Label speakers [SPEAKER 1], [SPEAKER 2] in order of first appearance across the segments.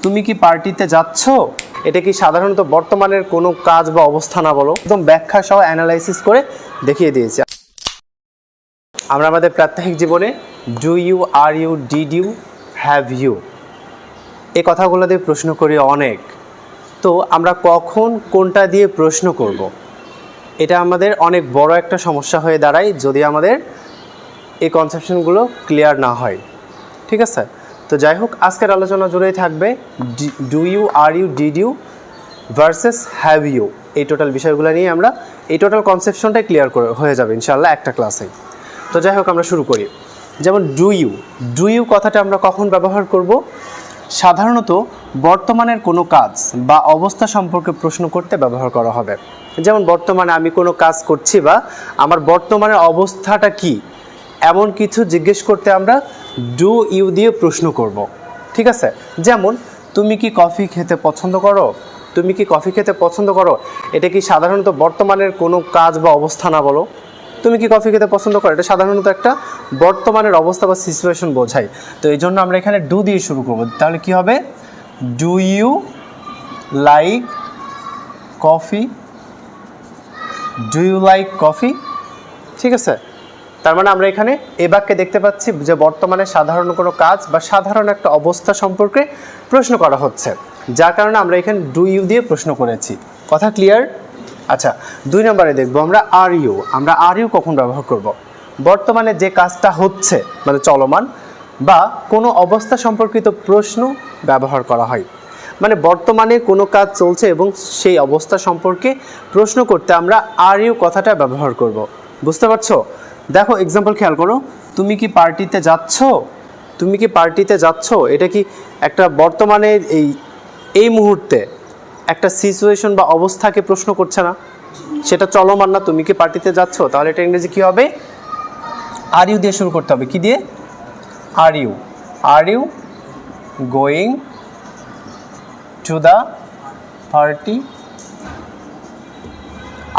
[SPEAKER 1] তুমি কি পার্টিতে যাচ্ছ? এটা কি সাধারণত বর্তমানের কোনো কাজ বা অবস্থা না, বলো? একদম ব্যাখ্যা সহ অ্যানালাইসিস করে দেখিয়ে দিয়েছি। আমরা আমাদের প্রাত্যহিক জীবনে do you, are you, did you, have you এই কথাগুলো দিয়ে প্রশ্ন করি অনেক। তো আমরা কখন কোনটা দিয়ে প্রশ্ন করব, এটা আমাদের অনেক বড় একটা সমস্যা হয়ে দাঁড়ায় যদি আমাদের এই কনসেপশনগুলো ক্লিয়ার না হয়। ঠিক আছে? তো যাই হোক, আজকের আলোচনা জুড়েই থাকবে do you, are you, did you versus have you. এই টোটাল বিষয়গুলো নিয়ে আমরা এই টোটাল কনসেপশনটাই ক্লিয়ার করে হয়ে যাবে ইনশাআল্লাহ একটা ক্লাসেই। তো যাই হোক, আমরা শুরু করি। যেমন ডু ইউ কথাটা আমরা কখন ব্যবহার করব? সাধারণত বর্তমানের কোনো কাজ বা অবস্থা সম্পর্কে প্রশ্ন করতে ব্যবহার করা হবে। যেমন বর্তমানে আমি কোনো কাজ করছি বা আমার বর্তমানের অবস্থাটা কি, এমন কিছু জিজ্ঞেস করতে আমরা ডু ইউ দিয়ে প্রশ্ন করব। ঠিক আছে? যেমন তুমি কি কফি খেতে পছন্দ করো? তুমি কি কফি খেতে পছন্দ করো, এটা কি সাধারণত বর্তমানের কোনো কাজ বা অবস্থা না, বলো? তুমি কি কফি খেতে পছন্দ করো, এটা সাধারণত একটা বর্তমানের অবস্থা বা সিচুয়েশন বোঝায়। তো এই জন্য আমরা এখানে ডু দিয়ে শুরু করব। তাহলে কি হবে? Do you like coffee? Do you like coffee? ঠিক আছে? তার মানে আমরা এখানে এ বাক্যে দেখতে পাচ্ছি যে বর্তমানে সাধারণ কোনো কাজ বা সাধারণ একটা অবস্থা সম্পর্কে প্রশ্ন করা হচ্ছে, যার কারণে আমরা এখানে ডু ইউ দিয়ে প্রশ্ন করেছি। কথা ক্লিয়ার? আচ্ছা, 2 নম্বরে দেখবো আমরা আর ইউ। আমরা আর ইউ কখন ব্যবহার করব? বর্তমানে যে কাজটা হচ্ছে মানে চলমান বা কোনো অবস্থা সম্পর্কিত প্রশ্ন ব্যবহার করা হয়। মানে বর্তমানে কোনো কাজ চলছে এবং সেই অবস্থা সম্পর্কে প্রশ্ন করতে আমরা আর ইউ কথাটা ব্যবহার করব। বুঝতে পারছো? দেখো, এক্সাম্পল খেয়াল করো। তুমি কি পার্টিতে যাচ্ছ? তুমি কি পার্টিতে যাচ্ছ, এটা কি একটা বর্তমানে এই মুহূর্তে একটা সিচুয়েশন বা অবস্থাকে প্রশ্ন করছে না? সেটা চলমান না? তুমি কি পার্টিতে যাচ্ছ, তাহলে এটা ইংরেজি কী হবে? আর ইউ দিয়ে শুরু করতে হবে। কি দিয়ে? Are you. Are you going to the party?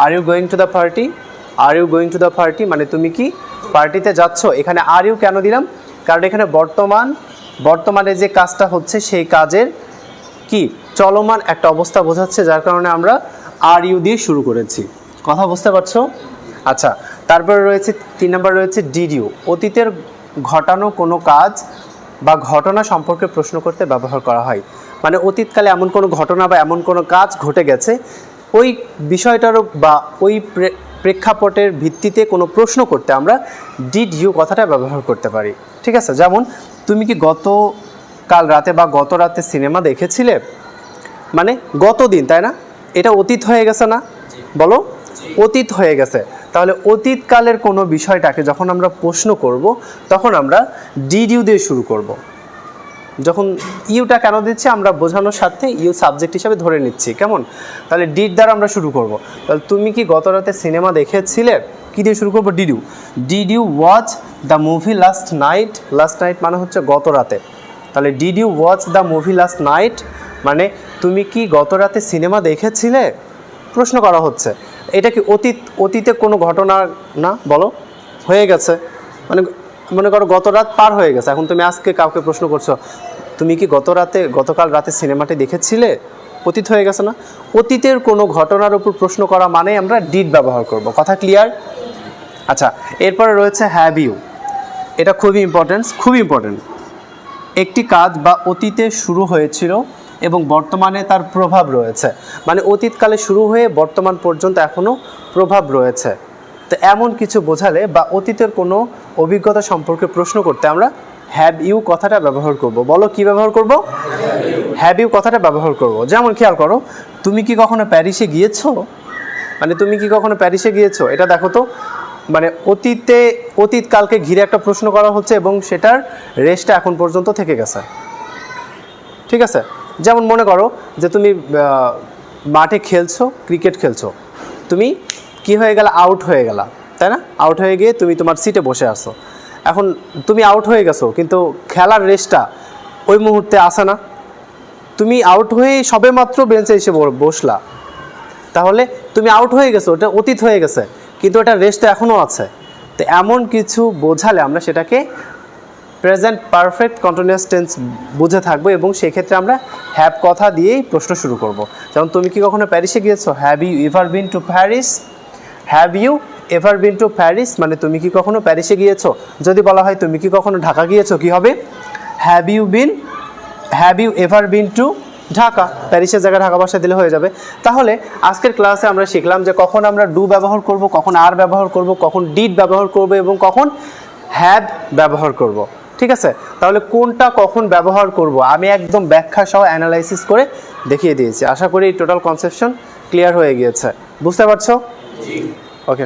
[SPEAKER 1] Are you going to the party? Are you going to the party মানে তুমি কি পার্টিতে যাচ্ছ। এখানে আর ইউ কেন দিলাম? কারণ এখানে বর্তমানে যে কাজটা হচ্ছে সেই কাজের কি চলমান একটা অবস্থা বোঝাচ্ছে, যার কারণে আমরা আর ইউ দিয়ে শুরু করেছি। কথা বুঝতে পারছো? আচ্ছা, তারপরে রয়েছে 3 নম্বর রয়েছে ডিড ইউ। অতীতের ঘটানো কোনো কাজ বা ঘটনা সম্পর্কে প্রশ্ন করতে ব্যবহার করা হয়। মানে অতীতকালে এমন কোনো ঘটনা বা এমন কোনো কাজ ঘটে গেছে, ওই বিষয়টারও বা ওই প্রেক্ষাপটের ভিত্তিতে কোনো প্রশ্ন করতে আমরা ডিড ইউ কথাটা ব্যবহার করতে পারি। ঠিক আছে? যেমন তুমি কি কাল রাতে বা গত রাতে সিনেমা দেখেছিলে? মানে গত দিন, তাই না? এটা অতীত হয়ে গেছে না? বলো, অতীত হয়ে গেছে। তাহলে অতীতকালের কোনো বিষয়টাকে যখন আমরা প্রশ্ন করব তখন আমরা ডিড ইউ দিয়ে শুরু করব। যখন ইউটা কেন দিচ্ছি, আমরা বোঝানোর স্বার্থে ইউ সাবজেক্ট হিসাবে ধরে নিচ্ছি। কেমন? তাহলে ডিড দ্বারা আমরা শুরু করব। তাহলে তুমি কি গত রাতে সিনেমা দেখেছিলে, কী দিয়ে শুরু করবো? Did you. Did you watch the movie last night? Last night মানে হচ্ছে গত রাতে। তাহলে did you watch the movie last night মানে তুমি কি গত রাতে সিনেমা দেখেছিলে? প্রশ্ন করা হচ্ছে। এটা কি অতীতে কোনো ঘটনা না? বলো, হয়ে গেছে। মানে মনে করো গত রাত পার হয়ে গেছে, এখন তুমি আজকে কাউকে প্রশ্ন করছো তুমি কি গতকাল রাতে সিনেমাটি দেখেছিলে? অতীত হয়ে গেছে না? অতীতের কোনো ঘটনার উপর প্রশ্ন করা মানে আমরা ডিড ব্যবহার করব। কথা ক্লিয়ার? আচ্ছা, এরপরে রয়েছে হ্যাভ ইউ। এটা খুবই ইম্পর্টেন্ট। একটি কাজ বা অতীতে শুরু হয়েছিল এবং বর্তমানে তার প্রভাব রয়েছে। মানে অতীতকালে শুরু হয়ে বর্তমান পর্যন্ত এখনও প্রভাব রয়েছে। তো এমন কিছু বোঝালে বা অতীতের কোনো অভিজ্ঞতা সম্পর্কে প্রশ্ন করতে আমরা হ্যাভ ইউ কথাটা ব্যবহার করব। বলো, কি ব্যবহার করব? হ্যাভ ইউ কথাটা ব্যবহার করব। যেমন খেয়াল করো, তুমি কি কখনো প্যারিসে গিয়েছো? মানে তুমি কি কখনো প্যারিসে গিয়েছো, এটা দেখো তো। মানে অতীতকালকে ঘিরে একটা প্রশ্ন করা হচ্ছে এবং সেটার রেশটা এখন পর্যন্ত থেকে গেছে। ঠিক আছে? যেমন মনে করো যে তুমি মাঠে খেলছো, ক্রিকেট খেলছো, তুমি কি হয়ে গেলা? আউট হয়ে গেলা, তাই না? আউট হয়ে গিয়ে তুমি তোমার সিটে বসে আসো। এখন তুমি আউট হয়ে গেছো, কিন্তু খেলার রেশটা ওই মুহূর্তে আসে না। তুমি আউট হয়ে সবেমাত্র বেঞ্চে এসে বসলা, তাহলে তুমি আউট হয়ে গেছো, ওটা অতীত হয়ে গেছে, কিন্তু ওটার রেশটা এখনও আছে। তো এমন কিছু বোঝালে আমরা সেটাকে প্রেজেন্ট পারফেক্ট কন্টিনিউয়াস টেন্স বুঝে থাকবো এবং সেক্ষেত্রে আমরা হ্যাভ কথা দিয়েই প্রশ্ন শুরু করব। যেমন তুমি কি কখনো প্যারিসে গিয়েছো? Have you ever been to Paris? Have you ever been to Paris মানে তুমি কি কখনো প্যারিসে গিয়েছো। যদি বলা হয় তুমি কি কখনো ঢাকা গিয়েছো, কি হবে? Have you ever been to Dhaka. প্যারিসের জায়গায় ঢাকা ভাষা দিলে হয়ে যাবে। তাহলে আজকের ক্লাসে আমরা শিখলাম যে কখন আমরা ডু ব্যবহার করব, কখন আর ব্যবহার করব, কখন ডিড ব্যবহার করব এবং কখন হ্যাভ ব্যবহার করব। ঠিক আছে, তাহলে কোনটা কখন ব্যবহার করব আমি একদম ব্যাখ্যা সহ অ্যানালাইসিস করে দেখিয়ে দিয়েছি। আশা করি টোটাল কনসেপশন ক্লিয়ার হয়ে গিয়েছে, বুঝতে পারছো? ওকে।